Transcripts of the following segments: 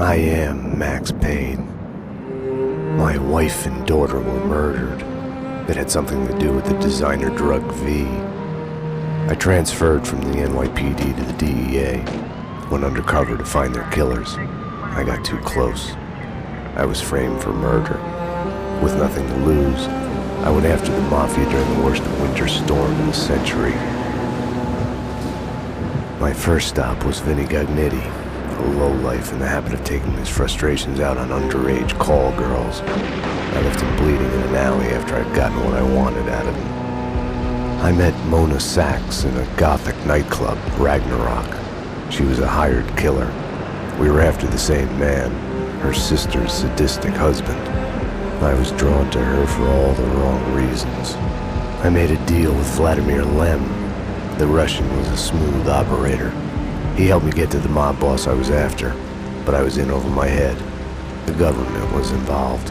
I am Max Payne. My wife and daughter were murdered. It had something to do with the designer drug V. I transferred from the NYPD to the DEA, went undercover to find their killers. I got too close. I was framed for murder. With nothing to lose, I went after the Mafia during the worst winter storm in a century. My first stop was Vinny Gagnetti, a lowlife in the habit of taking his frustrations out on underage call girls. I left him bleeding in an alley after I'd gotten what I wanted out of him. I met Mona Sachs in a gothic nightclub, Ragnarok. She was a hired killer. We were after the same man, her sister's sadistic husband. I was drawn to her for all the wrong reasons. I made a deal with Vladimir Lem. The Russian was a smooth operator. He helped me get to the mob boss I was after, but I was in over my head. The government was involved.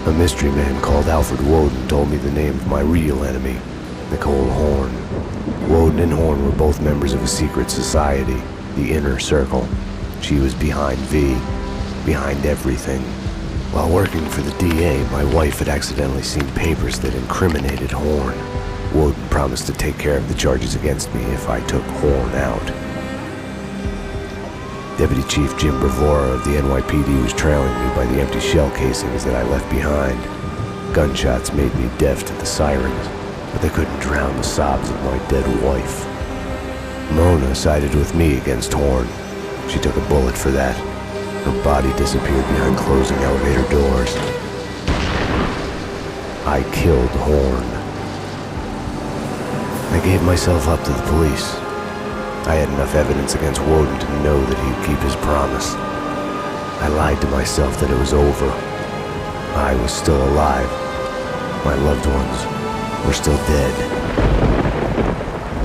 A mystery man called Alfred Woden told me the name of my real enemy, Nicole Horn. Woden and Horn were both members of a secret society, the Inner Circle. She was behind V, behind everything. While working for the DA, my wife had accidentally seen papers that incriminated Horn. Woden promised to take care of the charges against me if I took Horn out. Deputy Chief Jim Bravura of the NYPD was trailing me by the empty shell casings that I left behind. Gunshots made me deaf to the sirens, but they couldn't drown the sobs of my dead wife. Mona sided with me against Horn. She took a bullet for that. Her body disappeared behind closing elevator doors. I killed Horn. I gave myself up to the police. I had enough evidence against Woden to know that he'd keep his promise. I lied to myself that it was over. I was still alive. My loved ones were still dead.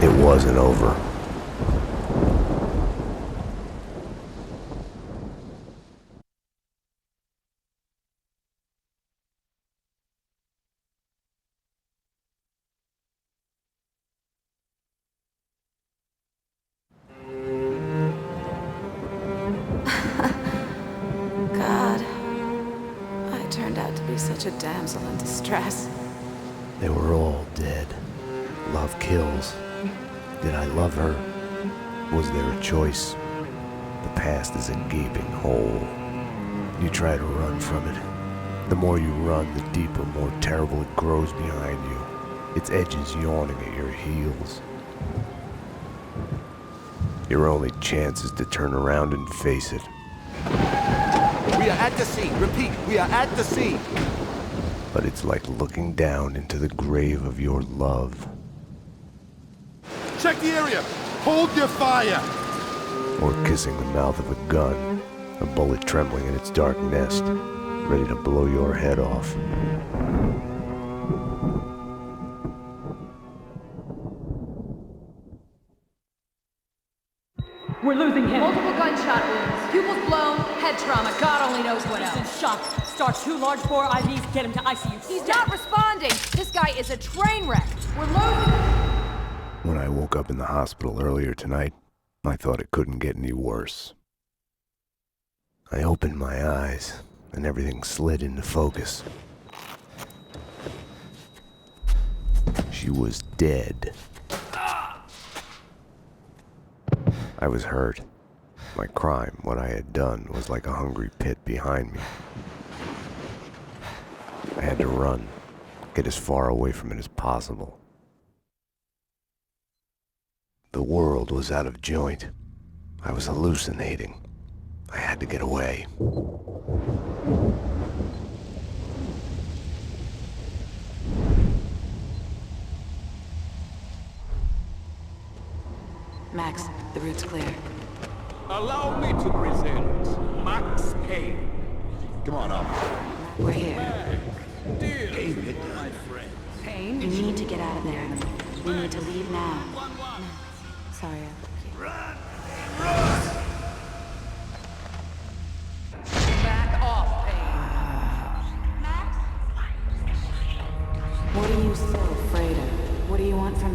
It wasn't over. God, I turned out to be such a damsel in distress. They were all dead. Love kills. Did I love her? Was there a choice? The past is a gaping hole. You try to run from it. The more you run, the deeper, more terrible it grows behind you. Its edges yawning at your heels. Your only chance is to turn around and face it. We are at the scene. Repeat, we are at the scene. But it's like looking down into the grave of your love. Check the area. Hold your fire. Or kissing the mouth of a gun, a bullet trembling in its dark nest, ready to blow your head off. We're losing him. Multiple gunshot wounds. Pupils blown, head trauma. God only knows what He's in else. shock. Start 2 large bore IVs, get him to ICU. He's not responding. This guy is a train wreck. We're losing him. When I woke up in the hospital earlier tonight, I thought it couldn't get any worse. I opened my eyes, and everything slid into focus. She was dead. I was hurt. My crime, what I had done, was like a hungry pit behind me. I had to run, get as far away from it as possible. The world was out of joint. I was hallucinating. I had to get away. Max, the route's clear. Allow me to present Max Payne. Come on up. We're here. Deal, my friend. We need to get out of there. We need to leave now. Sorry. Back off, Payne. What are you so afraid of? What do you want from...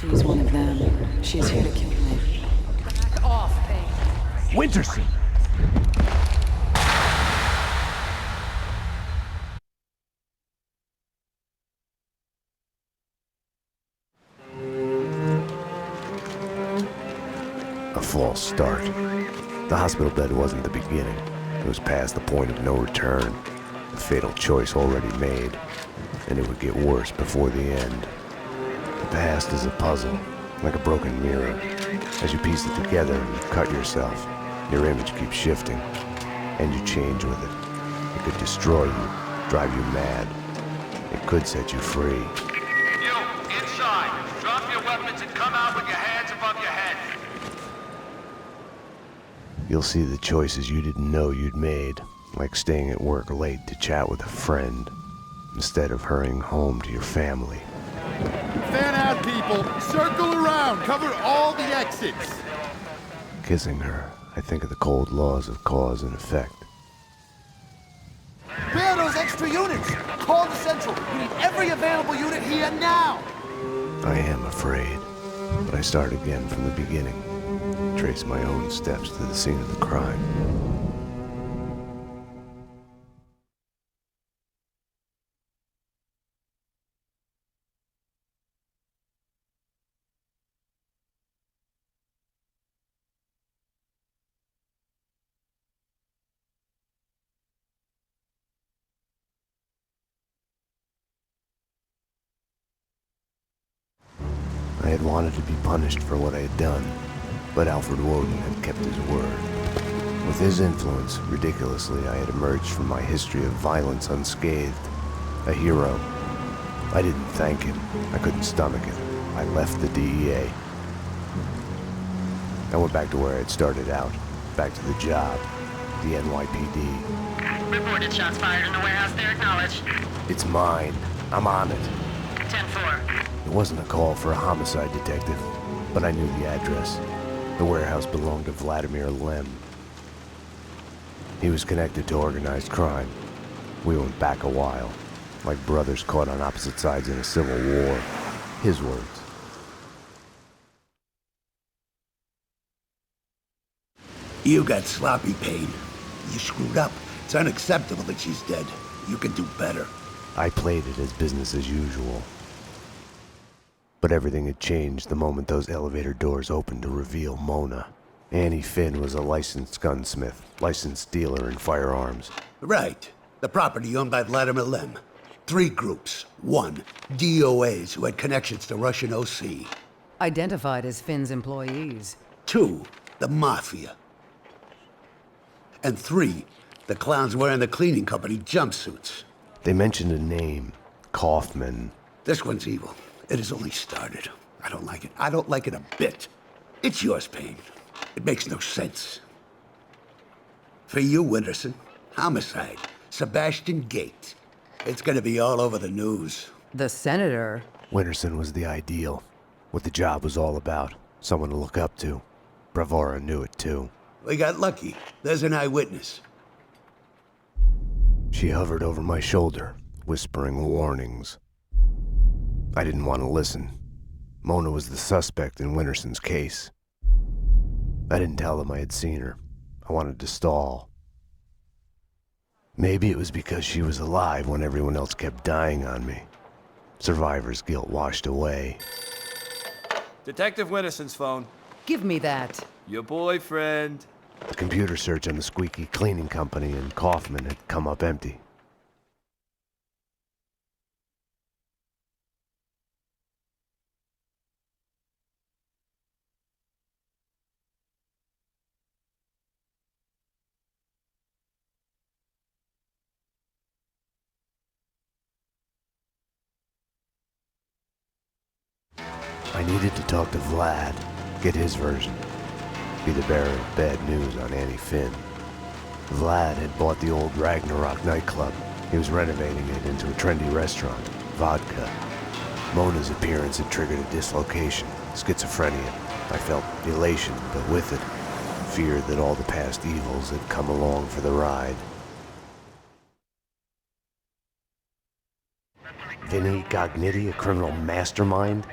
She's one of them. She's here to kill me. Back off, thing. Winterson! A false start. The hospital bed wasn't the beginning. It was past the point of no return. A fatal choice already made, and it would get worse before the end. The past is a puzzle, like a broken mirror. As you piece it together and cut yourself, your image keeps shifting, and you change with it. It could destroy you, drive you mad. It could set you free. You, inside. Drop your weapons and come out with your hands above your head. You'll see the choices you didn't know you'd made, like staying at work late to chat with a friend, instead of hurrying home to your family. Fan out, people. Circle around. Cover all the exits. Kissing her, I think of the cold laws of cause and effect. Where are those extra units? Call the Central. We need every available unit here now. I am afraid, but I start again from the beginning. Trace my own steps to the scene of the crime. I had wanted to be punished for what I had done, but Alfred Woden had kept his word. With his influence, ridiculously, I had emerged from my history of violence unscathed. A hero. I didn't thank him. I couldn't stomach it. I left the DEA. I went back to where I had started out. Back to the job. The NYPD. Reported shots fired in the warehouse there, acknowledged. It's mine. I'm on it. 10-4. It wasn't a call for a homicide detective, but I knew the address. The warehouse belonged to Vladimir Lem. He was connected to organized crime. We went back a while, like brothers caught on opposite sides in a civil war. His words. You got sloppy pain. You screwed up. It's unacceptable that she's dead. You can do better. I played it as business as usual. But everything had changed the moment those elevator doors opened to reveal Mona. Annie Finn was a licensed gunsmith, licensed dealer in firearms. Right. The property owned by Vladimir Lem. 3 groups. 1, DOAs who had connections to Russian OC. Identified as Finn's employees. 2, the Mafia. And 3, the clowns wearing the cleaning company jumpsuits. They mentioned a name, Kaufman. This one's evil. It has only started. I don't like it. I don't like it a bit. It's yours, Payne. It makes no sense. For you, Winterson, homicide. Sebastian Gate. It's gonna be all over the news. The senator? Winterson was the ideal. What the job was all about. Someone to look up to. Bravura knew it too. We got lucky. There's an eyewitness. She hovered over my shoulder, whispering warnings. I didn't want to listen. Mona was the suspect in Winterson's case. I didn't tell them I had seen her. I wanted to stall. Maybe it was because she was alive when everyone else kept dying on me. Survivor's guilt washed away. Detective Winterson's phone. Give me that. Your boyfriend. The computer search on the squeaky cleaning company and Kaufman had come up empty. I needed to talk to Vlad, get his version, be the bearer of bad news on Annie Finn. Vlad had bought the old Ragnarok nightclub. He was renovating it into a trendy restaurant, Vodka. Mona's appearance had triggered a dislocation, schizophrenia. I felt elation, but with it, fear that all the past evils had come along for the ride. Vinny Gognitti, a criminal mastermind?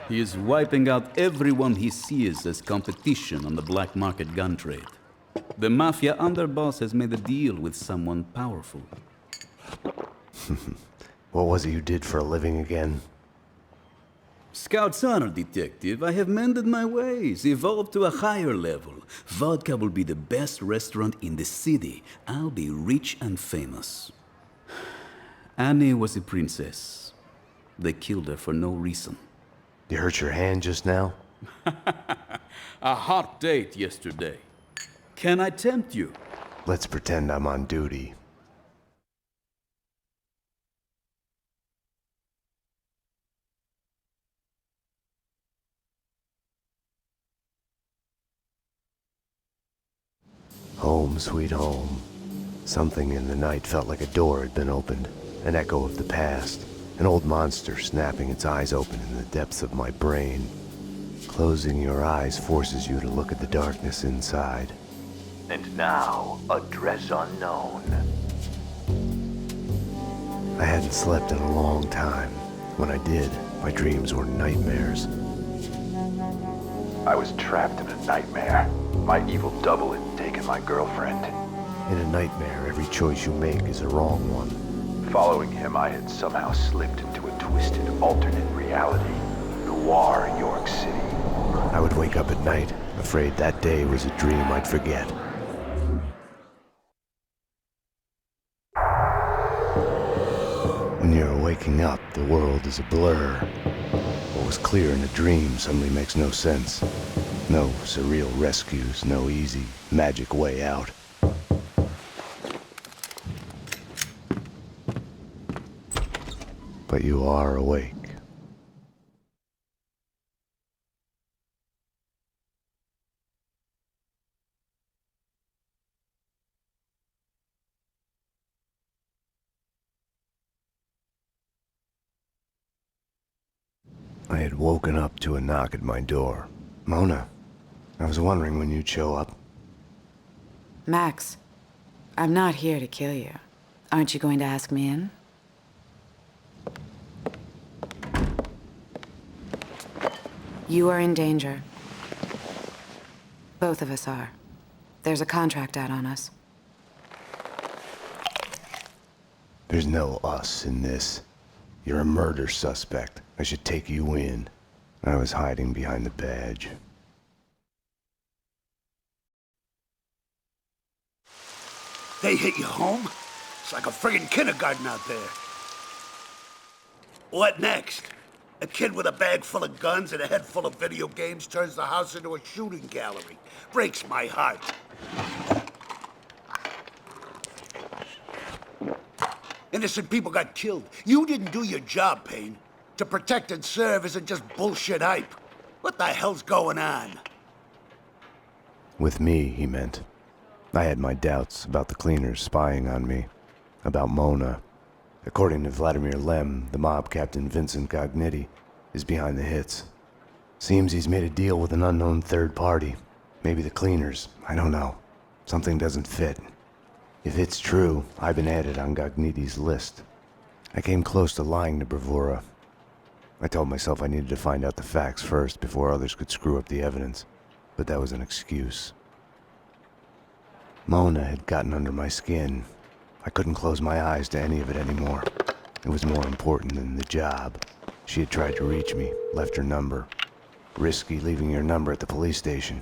He is wiping out everyone he sees as competition on the black market gun trade. The mafia underboss has made a deal with someone powerful. What was it you did for a living again? Scout's honor, detective. I have mended my ways, evolved to a higher level. Vodka will be the best restaurant in the city. I'll be rich and famous. Annie was a princess. They killed her for no reason. You hurt your hand just now? A hot date yesterday. Can I tempt you? Let's pretend I'm on duty. Home, sweet home. Something in the night felt like a door had been opened, an echo of the past, an old monster snapping its eyes open in the depths of my brain. Closing your eyes forces you to look at the darkness inside. And now, address unknown. I hadn't slept in a long time. When I did, my dreams were nightmares. I was trapped in a nightmare. My evil double had taken my girlfriend. In a nightmare, every choice you make is a wrong one. Following him, I had somehow slipped into a twisted alternate reality. Noir, York City. I would wake up at night, afraid that day was a dream I'd forget. When you're waking up, the world is a blur. What was clear in a dream suddenly makes no sense. No surreal rescues, no easy, magic way out. But you are awake. I had woken up to a knock at my door. Mona, I was wondering when you'd show up. Max, I'm not here to kill you. Aren't you going to ask me in? You are in danger. Both of us are. There's a contract out on us. There's no us in this. You're a murder suspect. I should take you in. I was hiding behind the badge. They hit you home? It's like a friggin' kindergarten out there. What next? A kid with a bag full of guns and a head full of video games turns the house into a shooting gallery. Breaks my heart. Innocent people got killed. You didn't do your job, Payne. To protect and serve isn't just bullshit hype. What the hell's going on? With me, he meant. I had my doubts about the cleaners spying on me. About Mona. According to Vladimir Lem, the mob captain Vincent Gognitti is behind the hits. Seems he's made a deal with an unknown third party. Maybe the cleaners. I don't know. Something doesn't fit. If it's true, I've been added on Gognitti's list. I came close to lying to Bravura. I told myself I needed to find out the facts first before others could screw up the evidence, but that was an excuse. Mona had gotten under my skin. I couldn't close my eyes to any of it anymore. It was more important than the job. She had tried to reach me, left her number. Risky leaving your number at the police station.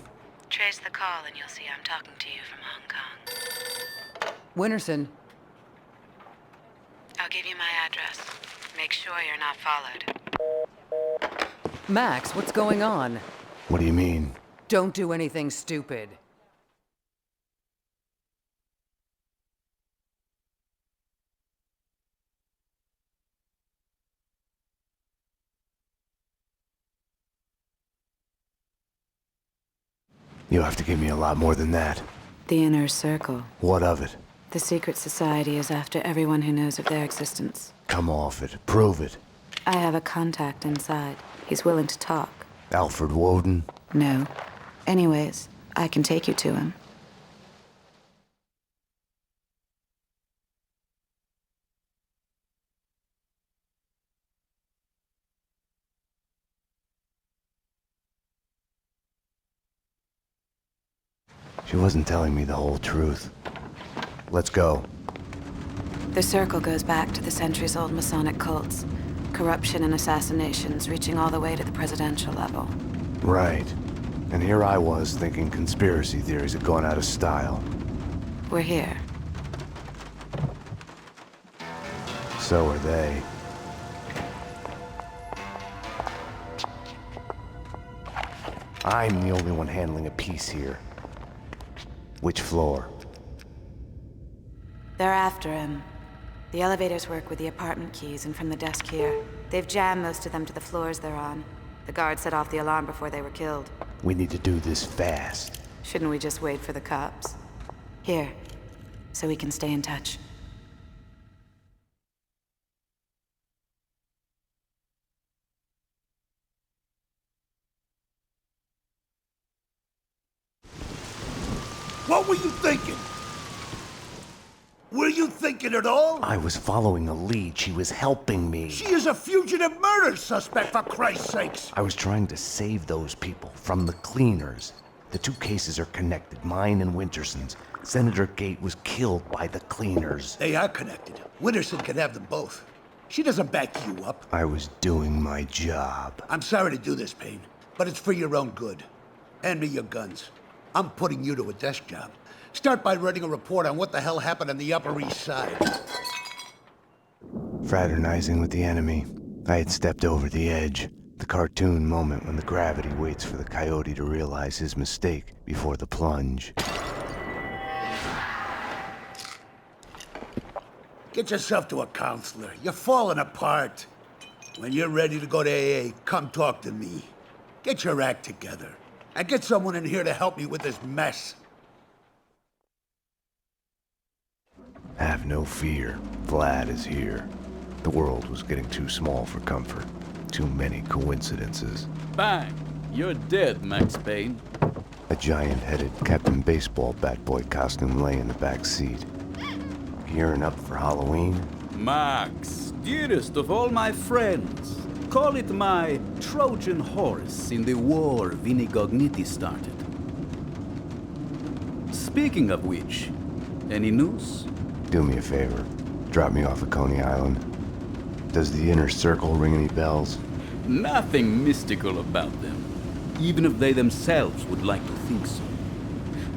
Trace the call and you'll see I'm talking to you from Hong Kong. Winterson. I'll give you my address. Make sure you're not followed. Max, what's going on? What do you mean? Don't do anything stupid. You'll have to give me a lot more than that. The Inner Circle. What of it? The secret society is after everyone who knows of their existence. Come off it. Prove it. I have a contact inside. He's willing to talk. Alfred Woden? No. Anyways, I can take you to him. She wasn't telling me the whole truth. Let's go. The Circle goes back to the centuries-old Masonic cults. Corruption and assassinations reaching all the way to the presidential level. Right. And here I was thinking conspiracy theories had gone out of style. We're here. So are they. I'm the only one handling a piece here. Which floor? They're after him. The elevators work with the apartment keys and from the desk here. They've jammed most of them to the floors they're on. The guard set off the alarm before they were killed. We need to do this fast. Shouldn't we just wait for the cops? Here, so we can stay in touch. What were you thinking? Were you thinking at all? I was following a lead. She was helping me. She is a fugitive murder suspect, for Christ's sakes! I was trying to save those people from the cleaners. The two cases are connected, mine and Winterson's. Senator Gate was killed by the cleaners. They are connected. Winterson can have them both. She doesn't back you up. I was doing my job. I'm sorry to do this, Payne, but it's for your own good. Hand me your guns. I'm putting you to a desk job. Start by writing a report on what the hell happened on the Upper East Side. Fraternizing with the enemy. I had stepped over the edge. The cartoon moment when the gravity waits for the coyote to realize his mistake before the plunge. Get yourself to a counselor. You're falling apart. When you're ready to go to AA, come talk to me. Get your act together. And get someone in here to help me with this mess. Have no fear. Vlad is here. The world was getting too small for comfort. Too many coincidences. Bang! You're dead, Max Payne. A giant-headed Captain Baseball bat boy costume lay in the back seat. Gearing up for Halloween? Max, dearest of all my friends. Call it my Trojan horse in the war Vinnie Gognitti started. Speaking of which, any news? Do me a favor. Drop me off at Coney Island. Does the Inner Circle ring any bells? Nothing mystical about them, even if they themselves would like to think so.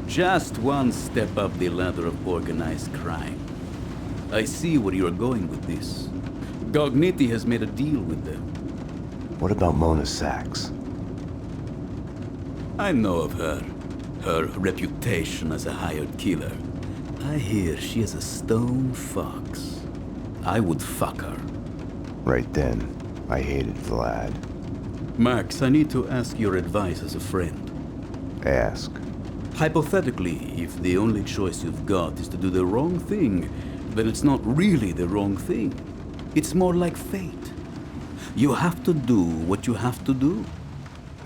Just one step up the ladder of organized crime. I see where you're going with this. Gognitti has made a deal with them. What about Mona Sachs? I know of her. Her reputation as a hired killer. I hear she is a stone fox. I would fuck her. Right then, I hated Vlad. Max, I need to ask your advice as a friend. Ask. Hypothetically, if the only choice you've got is to do the wrong thing, then it's not really the wrong thing. It's more like fate. You have to do what you have to do.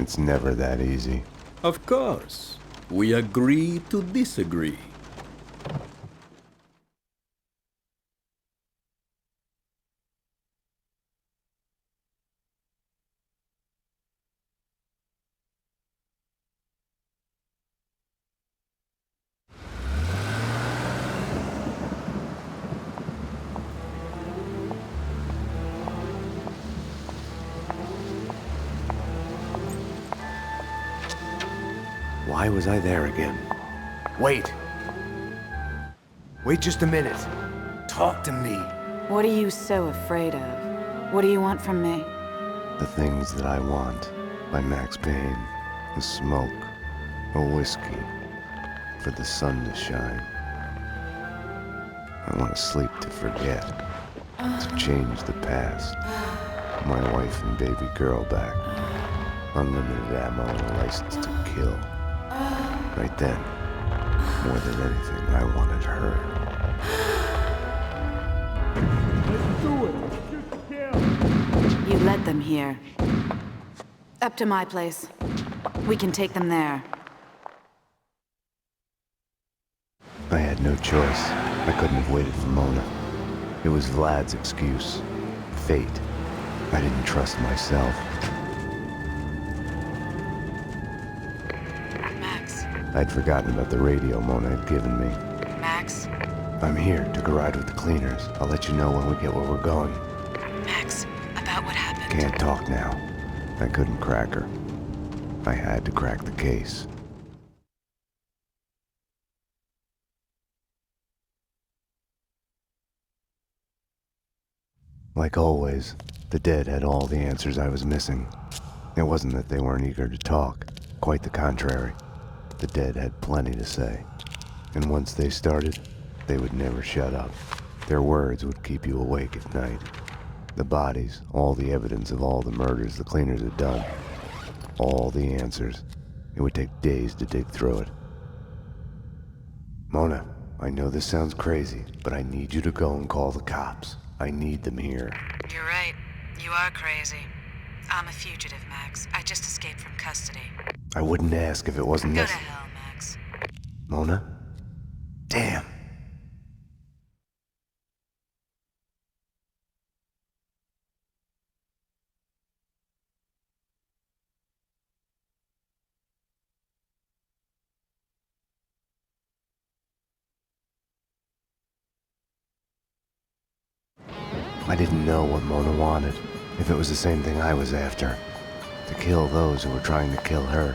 It's never that easy. Of course. We agree to disagree. Why was I there again? Wait! Wait just a minute. Talk to me. What are you so afraid of? What do you want from me? The Things That I Want by Max Payne. A smoke. A whiskey. For the sun to shine. I want to sleep to forget. To change the past. My wife and baby girl back. Unlimited ammo and a license to kill. Right then, more than anything, I wanted her. Let's do it. Shoot to kill. You led them here. Up to my place. We can take them there. I had no choice. I couldn't have waited for Mona. It was Vlad's excuse. Fate. I didn't trust myself. Max. I'd forgotten about the radio Mona had given me. Max. I'm here. Took a ride with the cleaners. I'll let you know when we get where we're going. Max, about what happened. Can't talk now. I couldn't crack her. I had to crack the case. Like always, the dead had all the answers I was missing. It wasn't that they weren't eager to talk. Quite the contrary. The dead had plenty to say. And once they started, they would never shut up. Their words would keep you awake at night. The bodies, all the evidence of all the murders the cleaners had done. All the answers. It would take days to dig through it. Mona, I know this sounds crazy, but I need you to go and call the cops. I need them here. You're right. You are crazy. I'm a fugitive, Max. I just escaped from custody. I wouldn't ask if it wasn't Go to necessary. hell, Max. Mona? Damn. I didn't know what Mona wanted, if it was the same thing I was after. To kill those who were trying to kill her.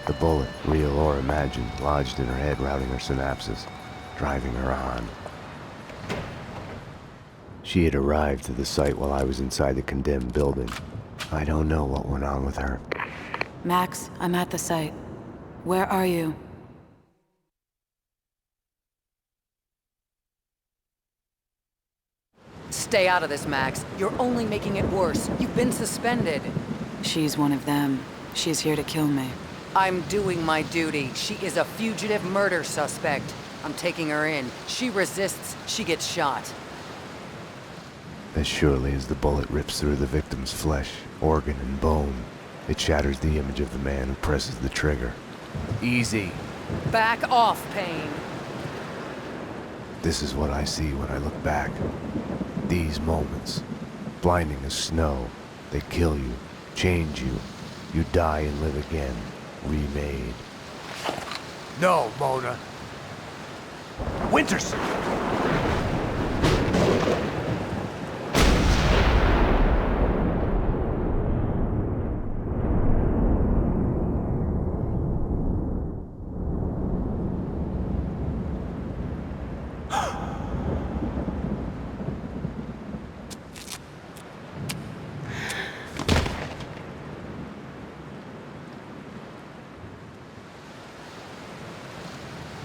The bullet, real or imagined, lodged in her head, routing her synapses, driving her on. She had arrived to the site while I was inside the condemned building. I don't know what went on with her. Max, I'm at the site. Where are you? Stay out of this, Max. You're only making it worse. You've been suspended. She's one of them. She's here to kill me. I'm doing my duty. She is a fugitive murder suspect. I'm taking her in. She resists, she gets shot. As surely as the bullet rips through the victim's flesh, organ, and bone, it shatters the image of the man who presses the trigger. Easy. Back off, Payne. This is what I see when I look back. These moments. Blinding as snow. They kill you, change you. You die and live again. Remade. No, Mona. Winterson!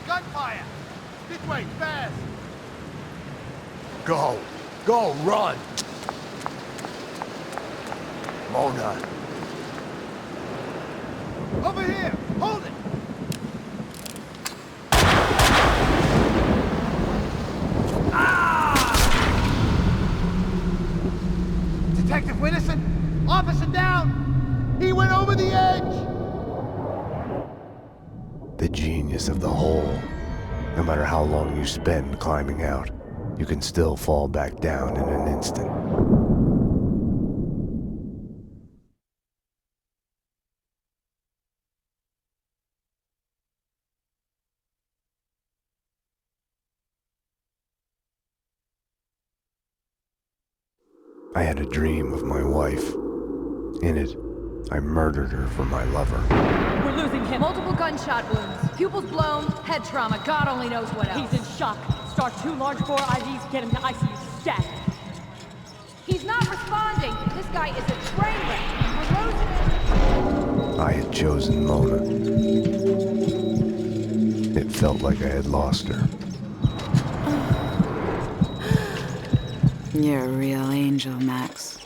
Gunfire! This way, fast! Go! Go, run! Mona! Over here! Hold it! Ah! Detective Winterson! Officer down! He went over the edge! The genius of the hole. No matter how long you spend climbing out, you can still fall back down in an instant. I had a dream of my wife. In it, I murdered her for my lover. We're losing him. Multiple gunshot wounds, pupils blown, head trauma, God only knows what else. He's in shock. Start 2 large bore IVs, get him to ICU stat. He's not responding. This guy is a train wreck. We're losing him. I had chosen Mona. It felt like I had lost her. You're a real angel, Max.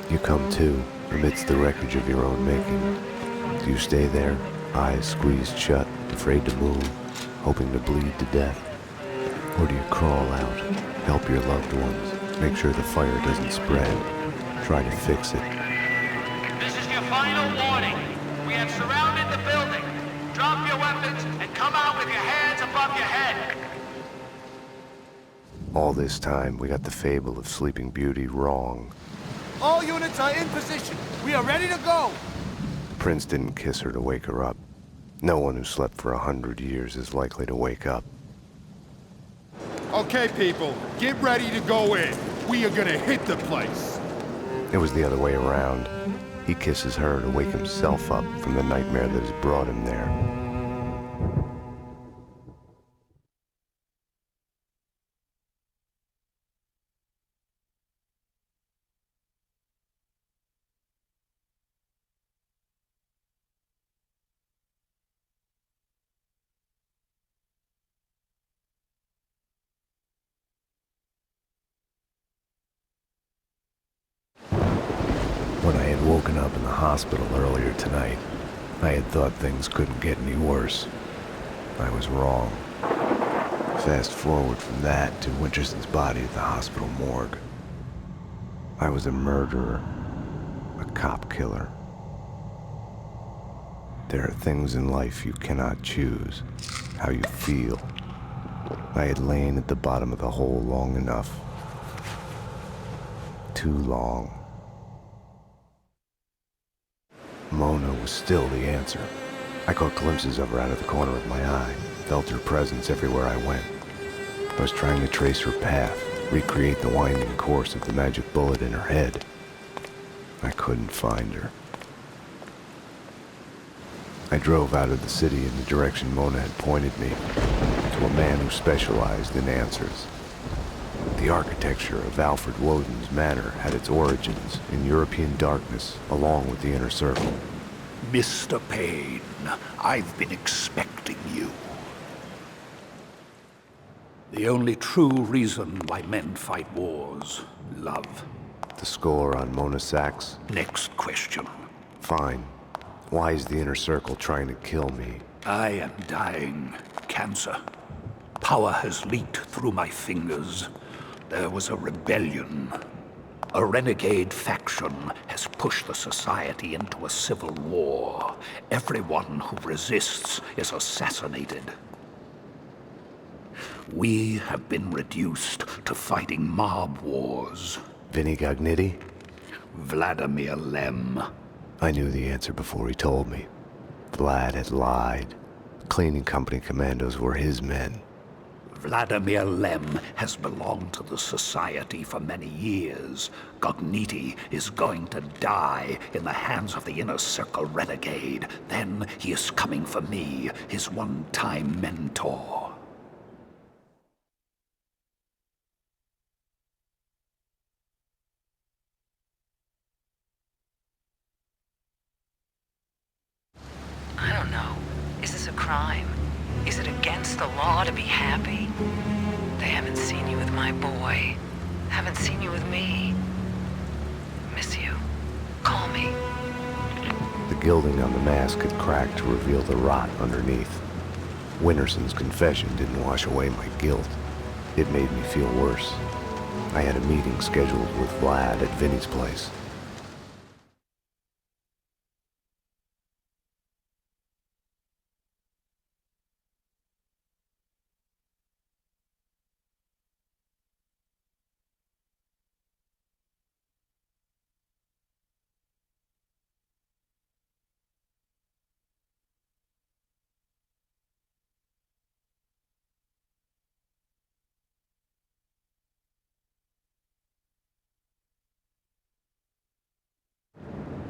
You come to, amidst the wreckage of your own making. Do you stay there, Eyes squeezed shut, afraid to move, hoping to bleed to death? Or do you crawl out, help your loved ones, make sure the fire doesn't spread, try to fix it? This is your final warning. We have surrounded the building. Drop your weapons and come out with your hands above your head. All this time, we got the fable of Sleeping Beauty wrong. All units are in position. We are ready to go. Prince didn't kiss her to wake her up. No one who slept for 100 years is likely to wake up. Okay, people, get ready to go in. We are gonna hit the place. It was the other way around. He kisses her to wake himself up from the nightmare that has brought him there. When I had woken up in the hospital earlier tonight, I had thought things couldn't get any worse. I was wrong. Fast forward from that to Winterson's body at the hospital morgue. I was a murderer, a cop killer. There are things in life you cannot choose, how you feel. I had lain at the bottom of the hole long enough. Too long. Mona was still the answer. I caught glimpses of her out of the corner of my eye, felt her presence everywhere I went. I was trying to trace her path, recreate the winding course of the magic bullet in her head. I couldn't find her. I drove out of the city in the direction Mona had pointed me, to a man who specialized in answers. The architecture of Alfred Woden's manor had its origins in European darkness, along with the Inner Circle. Mr. Payne, I've been expecting you. The only true reason why men fight wars, love. The score on Mona Sachs? Next question. Fine. Why is the Inner Circle trying to kill me? I am dying. Cancer. Power has leaked through my fingers. There was a rebellion. A renegade faction has pushed the society into a civil war. Everyone who resists is assassinated. We have been reduced to fighting mob wars. Vinny Gognitti? Vladimir Lem. I knew the answer before he told me. Vlad had lied. Cleaning company commandos were his men. Vladimir Lem has belonged to the Society for many years. Gognitti is going to die in the hands of the Inner Circle renegade. Then he is coming for me, his one-time mentor. I don't know. Is this a crime? Is it against the law to be happy? They haven't seen you with my boy. Haven't seen you with me. Miss you. Call me. The gilding on the mask had cracked to reveal the rot underneath. Winterson's confession didn't wash away my guilt. It made me feel worse. I had a meeting scheduled with Vlad at Vinny's place.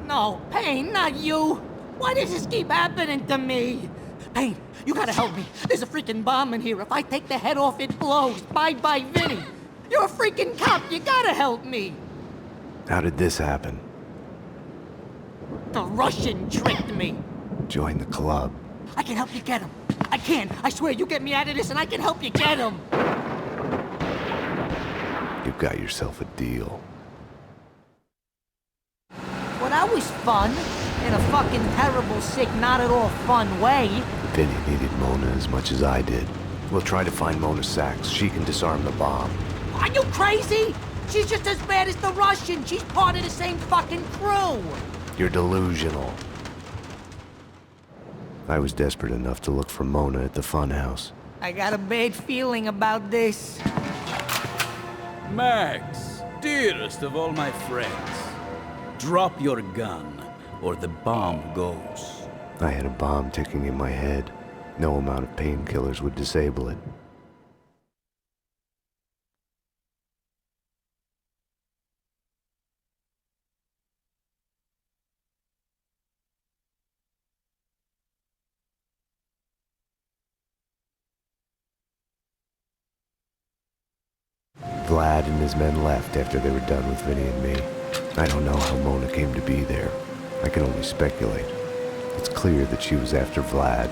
No, Payne, not you! Why does this keep happening to me? Payne, you gotta help me. There's a freaking bomb in here. If I take the head off, it blows. Bye-bye, Vinny. You're a freaking cop. You gotta help me. How did this happen? The Russian tricked me. Join the club. I can help you get him. I can. I swear, you get me out of this and I can help you get him. You've got yourself a deal. Well, that was fun. In a fucking terrible, sick, not at all fun way. Vinny needed Mona as much as I did. We'll try to find Mona Sachs. She can disarm the bomb. Are you crazy? She's just as bad as the Russian. She's part of the same fucking crew. You're delusional. I was desperate enough to look for Mona at the funhouse. I got a bad feeling about this. Max, dearest of all my friends, drop your gun, or the bomb goes. I had a bomb ticking in my head. No amount of painkillers would disable it. Vlad and his men left after they were done with Vinny and me. I don't know how Mona came to be there. I can only speculate. It's clear that she was after Vlad.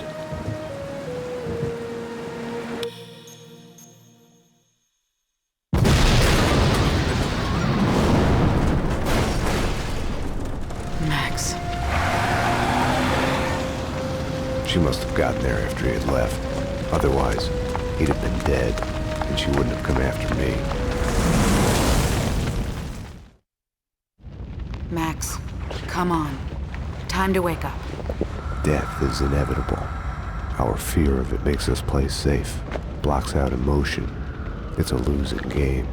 Max. She must have gotten there after he had left. Otherwise, he'd have been dead, and she wouldn't have come after me. Max, come on. Time to wake up. Death is inevitable. Our fear of it makes us play safe, blocks out emotion. It's a losing game.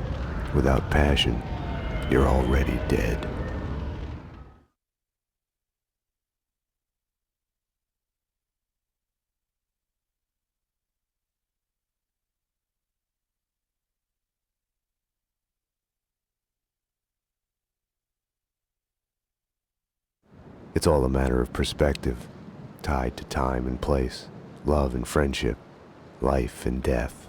Without passion, you're already dead. It's all a matter of perspective, tied to time and place, love and friendship, life and death.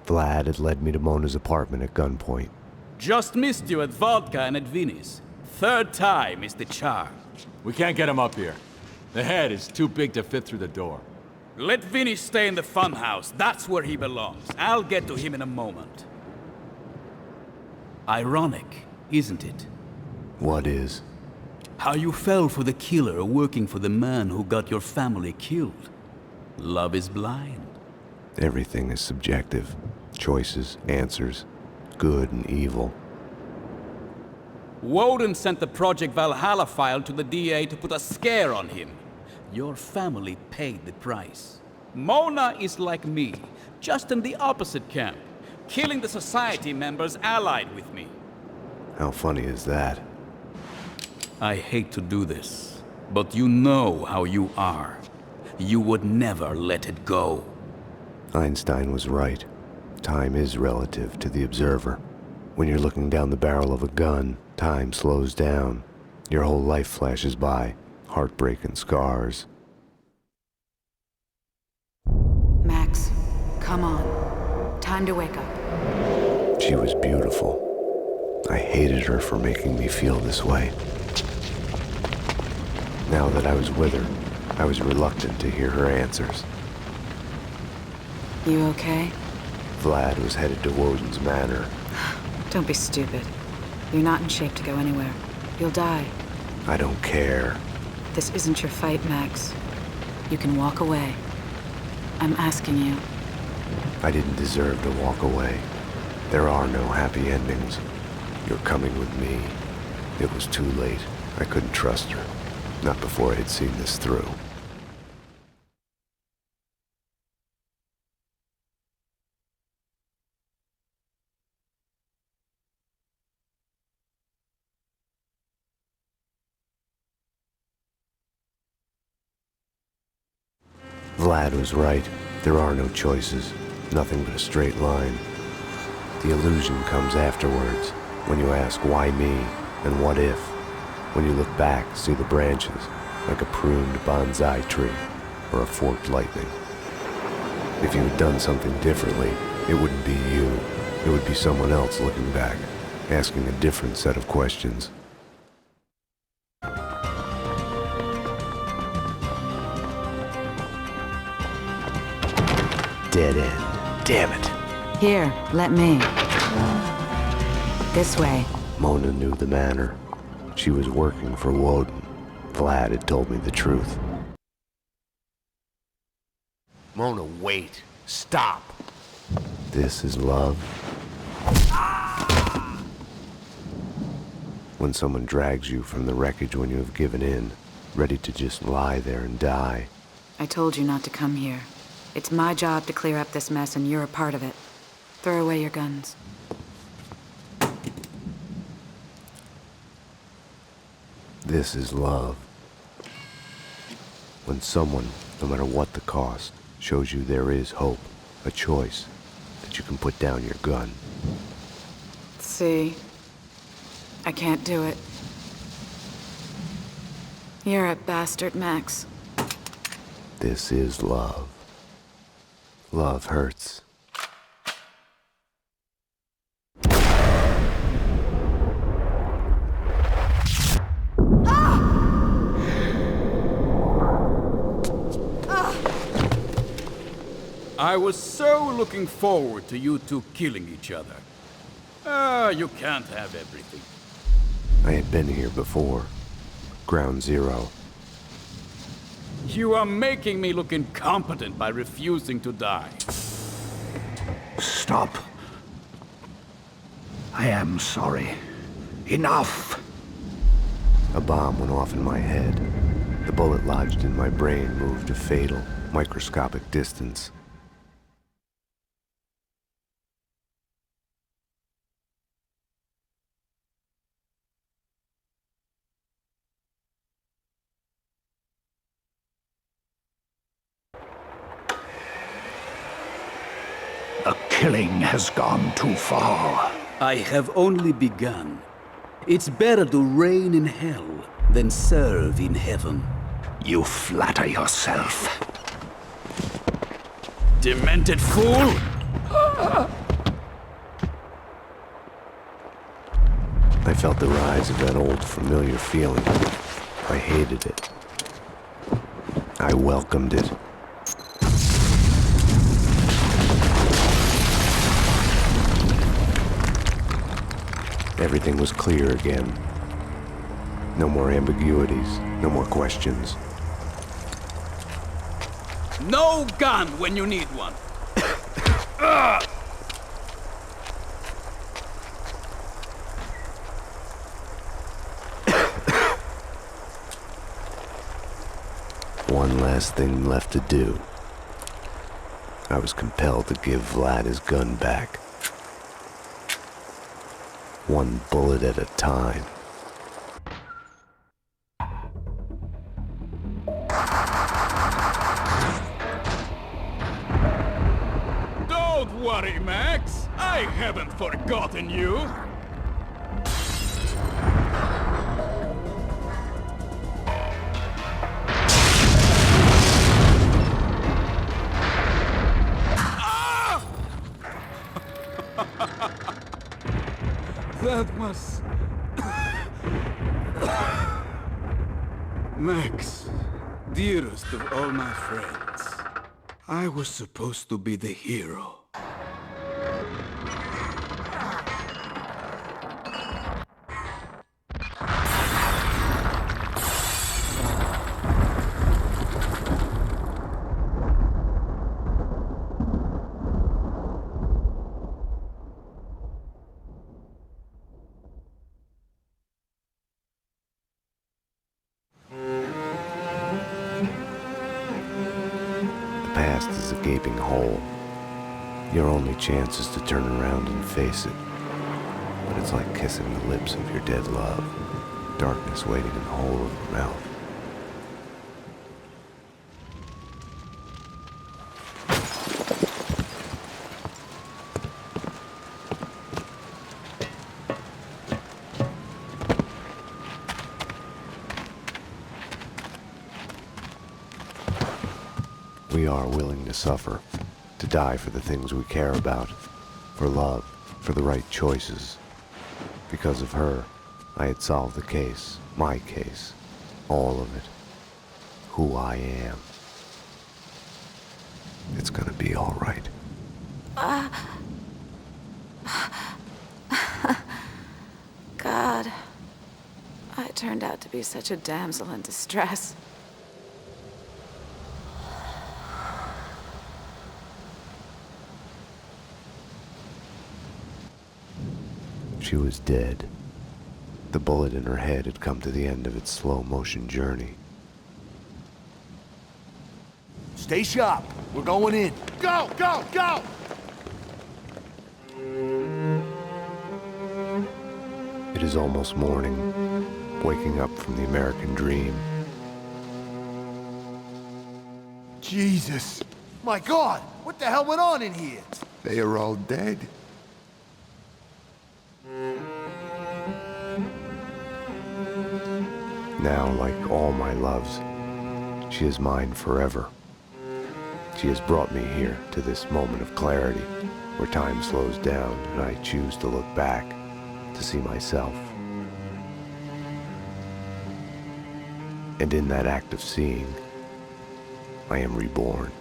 Vlad had led me to Mona's apartment at gunpoint. Just missed you at Vodka and at Vinny's. Third time is the charm. We can't get him up here. The head is too big to fit through the door. Let Vinny stay in the funhouse. That's where he belongs. I'll get to him in a moment. Ironic, isn't it? What is? How you fell for the killer working for the man who got your family killed. Love is blind. Everything is subjective. Choices, answers, good and evil. Woden sent the Project Valhalla file to the DA to put a scare on him. Your family paid the price. Mona is like me, just in the opposite camp, killing the society members allied with me. How funny is that? I hate to do this, but you know how you are. You would never let it go. Einstein was right. Time is relative to the observer. When you're looking down the barrel of a gun, time slows down. Your whole life flashes by, heartbreak and scars. Max, come on. Time to wake up. She was beautiful. I hated her for making me feel this way. Now that I was with her, I was reluctant to hear her answers. You okay? Vlad was headed to Woden's manor. Don't be stupid. You're not in shape to go anywhere. You'll die. I don't care. This isn't your fight, Max. You can walk away. I'm asking you. I didn't deserve to walk away. There are no happy endings. You're coming with me. It was too late. I couldn't trust her. Not before I had seen this through. Vlad was right. There are no choices. Nothing but a straight line. The illusion comes afterwards, when you ask why me and what if. When you look back, see the branches, like a pruned bonsai tree, or a forked lightning. If you had done something differently, it wouldn't be you. It would be someone else looking back, asking a different set of questions. Dead end. Damn it. Here, let me. This way. Mona knew the manor. She was working for Woden. Vlad had told me the truth. Mona, wait. Stop. This is love. When someone drags you from the wreckage when you have given in, ready to just lie there and die. I told you not to come here. It's my job to clear up this mess, and you're a part of it. Throw away your guns. This is love. When someone, no matter what the cost, shows you there is hope, a choice, that you can put down your gun. See? I can't do it. You're a bastard, Max. This is love. Love hurts. I was so looking forward to you two killing each other. You can't have everything. I had been here before. Ground Zero. You are making me look incompetent by refusing to die. Stop. I am sorry. Enough! A bomb went off in my head. The bullet lodged in my brain moved a fatal, microscopic distance. The killing has gone too far. I have only begun. It's better to reign in hell than serve in heaven. You flatter yourself. Demented fool! I felt the rise of that old familiar feeling. I hated it. I welcomed it. Everything was clear again. No more ambiguities, no more questions. No gun when you need one. One last thing left to do. I was compelled to give Vlad his gun back. One bullet at a time. Don't worry, Max. I haven't forgotten you. That was... Max, dearest of all my friends, I was supposed to be the hero. The past is a gaping hole. Your only chance is to turn around and face it. But it's like kissing the lips of your dead love. Darkness waiting in the hole of your mouth. We are willing to suffer, to die for the things we care about, for love, for the right choices. Because of her, I had solved the case, my case, all of it, who I am. It's gonna be all right. God, I turned out to be such a damsel in distress. She was dead. The bullet in her head had come to the end of its slow-motion journey. Stay sharp. We're going in. Go, go, go! It is almost morning, waking up from the American dream. Jesus! My God! What the hell went on in here? They are all dead. Now, like all my loves, she is mine forever. She has brought me here to this moment of clarity, where time slows down and I choose to look back to see myself. And in that act of seeing, I am reborn.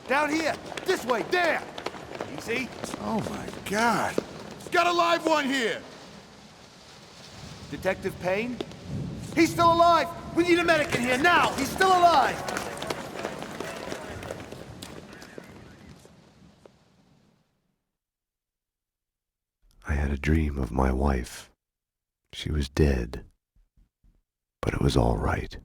Down here! This way! There! Easy. Oh my God. Got a live one here! Detective Payne? He's still alive! We need a medic in here now! He's still alive! I had a dream of my wife. She was dead, but it was all right.